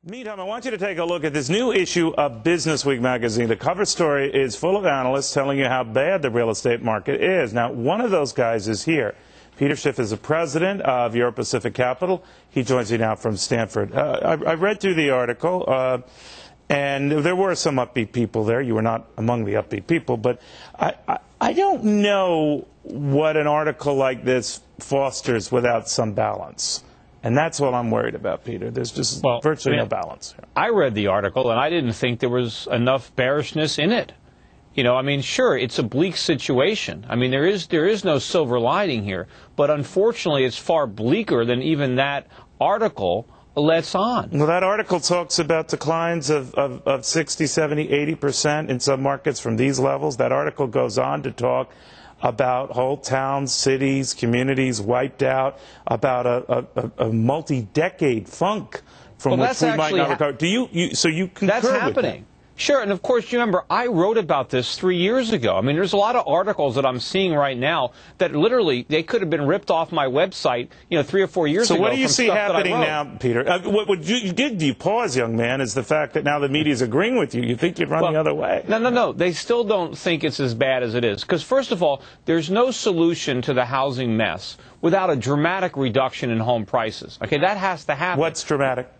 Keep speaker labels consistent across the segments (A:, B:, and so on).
A: Meantime, I want you to take a look at this new issue of Business Week magazine. The cover story is full of analysts telling you how bad the real estate market is. Now, one of those guys is here. Peter Schiff is the president of Euro Pacific Capital. He joins you now from Stanford. I read through the article, and there were some upbeat people there. You were not among the upbeat people, but I don't know what an article like this fosters without some balance. And that's what I'm worried about, Peter. There's just virtually no balance here.
B: I read the article, and I didn't think there was enough bearishness in it. You know, I mean, sure, it's a bleak situation. I mean, there is no silver lining here. But unfortunately, it's far bleaker than even that article lets on.
A: Well, that article talks about declines of 60, 70, 80% in some markets from these levels. That article goes on to talk about whole towns, cities, communities wiped out, about a multi-decade funk from which we might not recover. So you concur
B: that's
A: with
B: happening?
A: That?
B: Sure, and of course, you remember, I wrote about this 3 years ago. I mean, there's a lot of articles that I'm seeing right now that literally, they could have been ripped off my website, 3 or 4 years ago.
A: So what do you see happening now, Peter? What you give you pause, young man, is the fact that now the media is agreeing with you. You think you'd run the other way.
B: No. They still don't think it's as bad as it is. Because first of all, there's no solution to the housing mess without a dramatic reduction in home prices. Okay, that has to happen.
A: What's dramatic?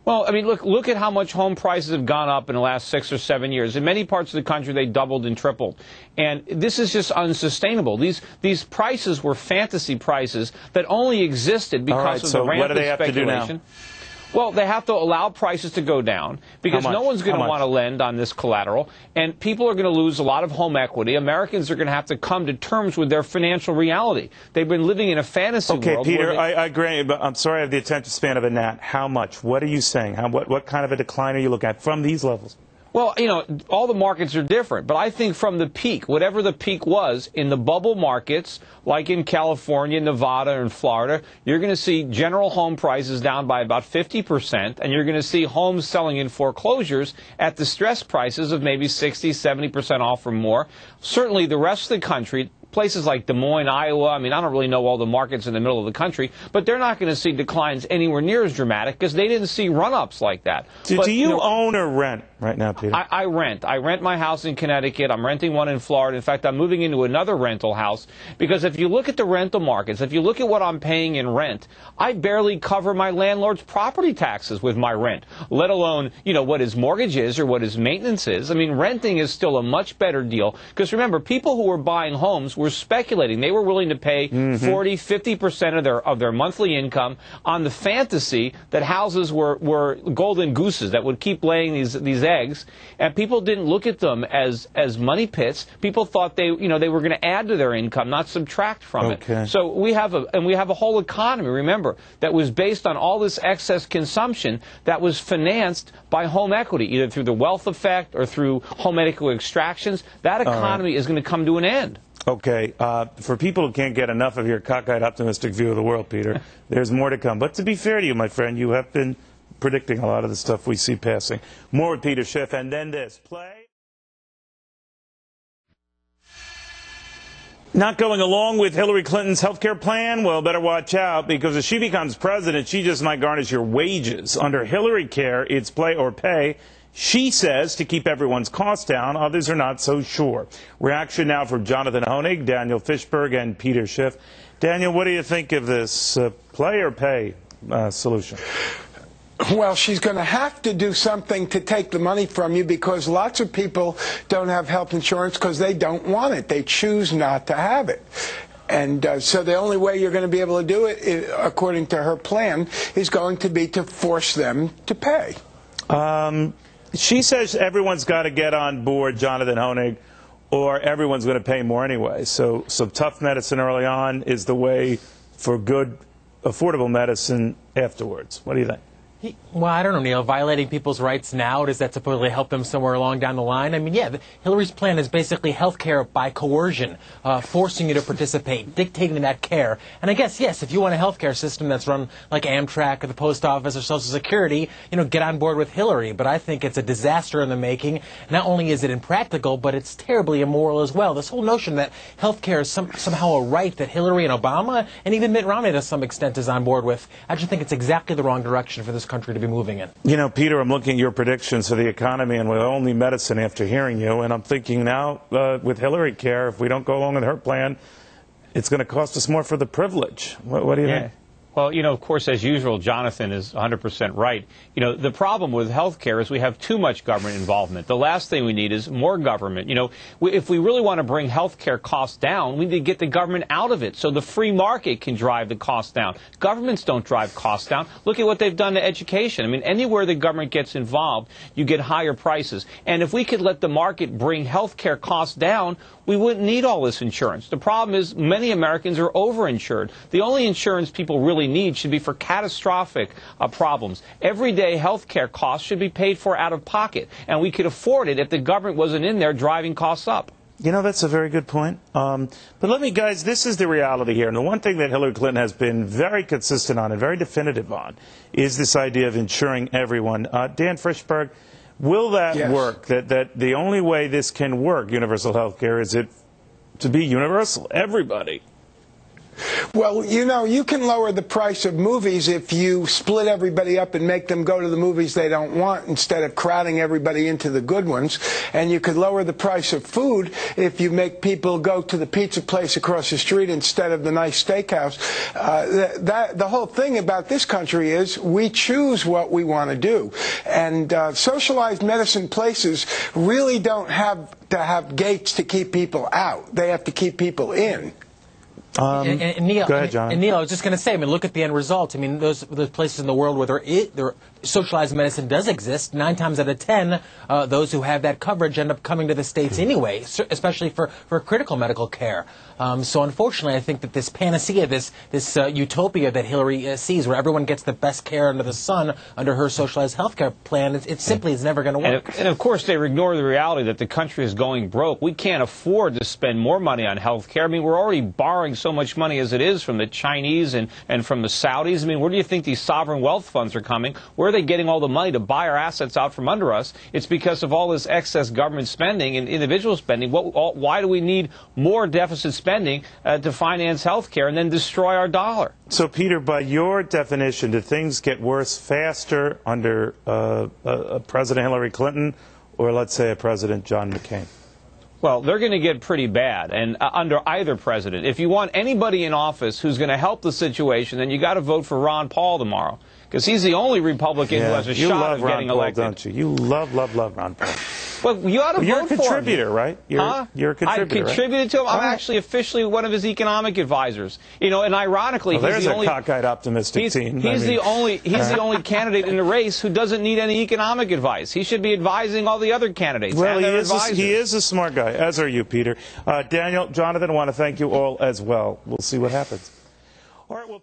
B: Well, I mean, look at how much home prices have gone up in the last 6 or 7 years. In many parts of the country, they doubled and tripled. And this is just unsustainable. These prices were fantasy prices that only existed because of the rampant speculation.
A: What do they have to do now?
B: Well, they have to allow prices to go down because no one's going to want to lend on this collateral, and people are going to lose a lot of home equity. Americans are going to have to come to terms with their financial reality. They've been living in a fantasy world.
A: Okay, Peter, I agree, but I'm sorry I have the attention span of a gnat. How much? What are you saying? What kind of a decline are you looking at from these levels?
B: Well, all the markets are different, but I think from the peak, whatever the peak was, in the bubble markets, like in California, Nevada, and Florida, you're going to see general home prices down by about 50%, and you're going to see homes selling in foreclosures at distressed prices of maybe 60, 70% off or more. Certainly the rest of the country, places like Des Moines, Iowa, I mean, I don't really know all the markets in the middle of the country, but they're not going to see declines anywhere near as dramatic because they didn't see run-ups like that.
A: Do you own or rent right now, Peter?
B: I rent. I rent my house in Connecticut. I'm renting one in Florida. In fact, I'm moving into another rental house because if you look at the rental markets, if you look at what I'm paying in rent, I barely cover my landlord's property taxes with my rent, let alone, what his mortgage is or what his maintenance is. I mean, renting is still a much better deal because remember, people who were buying homes were speculating. They were willing to pay 40, 50% of their monthly income on the fantasy that houses were golden gooses that would keep laying these eggs, and people didn't look at them as money pits. People thought they were going to add to their income, not subtract from it. So we have a whole economy, remember, that was based on all this excess consumption that was financed by home equity, either through the wealth effect or through home equity extractions. That economy is going to come to an end.
A: Okay, for people who can't get enough of your cockeyed, optimistic view of the world, Peter, there's more to come. But to be fair to you, my friend, you have been predicting a lot of the stuff we see passing. More with Peter Schiff, and then this. Play. Not going along with Hillary Clinton's health care plan? Well, better watch out, because if she becomes president, she just might garnish your wages. Under Hillary care, it's play or pay. She says to keep everyone's costs down. Others are not so sure. Reaction now from Jonathan Hoenig, Daniel Fishberg, and Peter Schiff. Daniel, what do you think of this play or pay solution?
C: Well, she's going to have to do something to take the money from you because lots of people don't have health insurance because they don't want it. They choose not to have it. And so the only way you're going to be able to do it, according to her plan, is going to be to force them to pay.
A: She says everyone's got to get on board, Jonathan Hoenig, or everyone's going to pay more anyway. So tough medicine early on is the way for good, affordable medicine afterwards. What do you think?
D: Well, I don't know, Neil. Violating people's rights now, does that supposedly help them somewhere along down the line? I mean, yeah, Hillary's plan is basically health care by coercion, forcing you to participate, dictating that care. And I guess, yes, if you want a health care system that's run like Amtrak or the Post Office or Social Security, get on board with Hillary. But I think it's a disaster in the making. Not only is it impractical, but it's terribly immoral as well. This whole notion that health care is somehow a right that Hillary and Obama and even Mitt Romney to some extent is on board with, I just think it's exactly the wrong direction for this country to be moving in.
A: You know, Peter, I'm looking at your predictions for the economy and with only medicine after hearing you, and I'm thinking now with Hillary Care, if we don't go along with her plan, it's going to cost us more for the privilege. What do you think?
B: Well, you know, of course, as usual, Jonathan is 100% right. You know, the problem with health care is we have too much government involvement. The last thing we need is more government. You know, if we really want to bring health care costs down, we need to get the government out of it so the free market can drive the costs down. Governments don't drive costs down. Look at what they've done to education. I mean, anywhere the government gets involved, you get higher prices. And if we could let the market bring health care costs down, we wouldn't need all this insurance. The problem is many Americans are overinsured. The only insurance people really need should be for catastrophic problems. Everyday health care costs should be paid for out of pocket, and we could afford it if the government wasn't in there driving costs up.
A: You know, that's a very good point. But let me, guys, this is the reality here. And the one thing that Hillary Clinton has been very consistent on and very definitive on is this idea of insuring everyone. Dan Frischberg, will that work? That the only way this can work, universal health care, is it to be universal, everybody?
C: Well, you know, you can lower the price of movies if you split everybody up and make them go to the movies they don't want instead of crowding everybody into the good ones. And you could lower the price of food if you make people go to the pizza place across the street instead of the nice steakhouse. The whole thing about this country is we choose what we want to do. And socialized medicine places really don't have to have gates to keep people out. They have to keep people in.
D: And Neil,
A: go ahead, John.
D: And Neil, I was just going to say, I mean, look at the end result. I mean, those places in the world where socialized medicine does exist, 9 times out of 10, those who have that coverage end up coming to the States anyway, especially for critical medical care. So unfortunately, I think that this panacea, this utopia that Hillary sees, where everyone gets the best care under the sun under her socialized health care plan, it simply is never going to work.
B: And of course, they ignore the reality that the country is going broke. We can't afford to spend more money on health care. I mean, we're already borrowing so much money as it is from the Chinese and from the Saudis. I mean, where do you think these sovereign wealth funds are coming? Where are they getting all the money to buy our assets out from under us? It's because of all this excess government spending and individual spending. Why do we need more deficit spending to finance health care and then destroy our dollar?
A: So, Peter, by your definition, do things get worse faster under President Hillary Clinton or, let's say, a President John McCain?
B: Well, they're going to get pretty bad, and under either president. If you want anybody in office who's going to help the situation, then you got to vote for Ron Paul tomorrow, because he's the only Republican who has a shot of getting elected.
A: Don't you? You love Ron Paul.
B: Well, you ought to vote for him.
A: You're a contributor, right? You're a contributor.
B: I've contributed to him. I'm actually officially one of his economic advisors. You know, and ironically,
A: he's the only cockeyed, optimistic team.
B: He's the only candidate in the race who doesn't need any economic advice. He should be advising all the other candidates.
A: Well, he is a smart guy, as are you, Peter. Daniel, Jonathan, I want to thank you all as well. We'll see what happens. All right, well.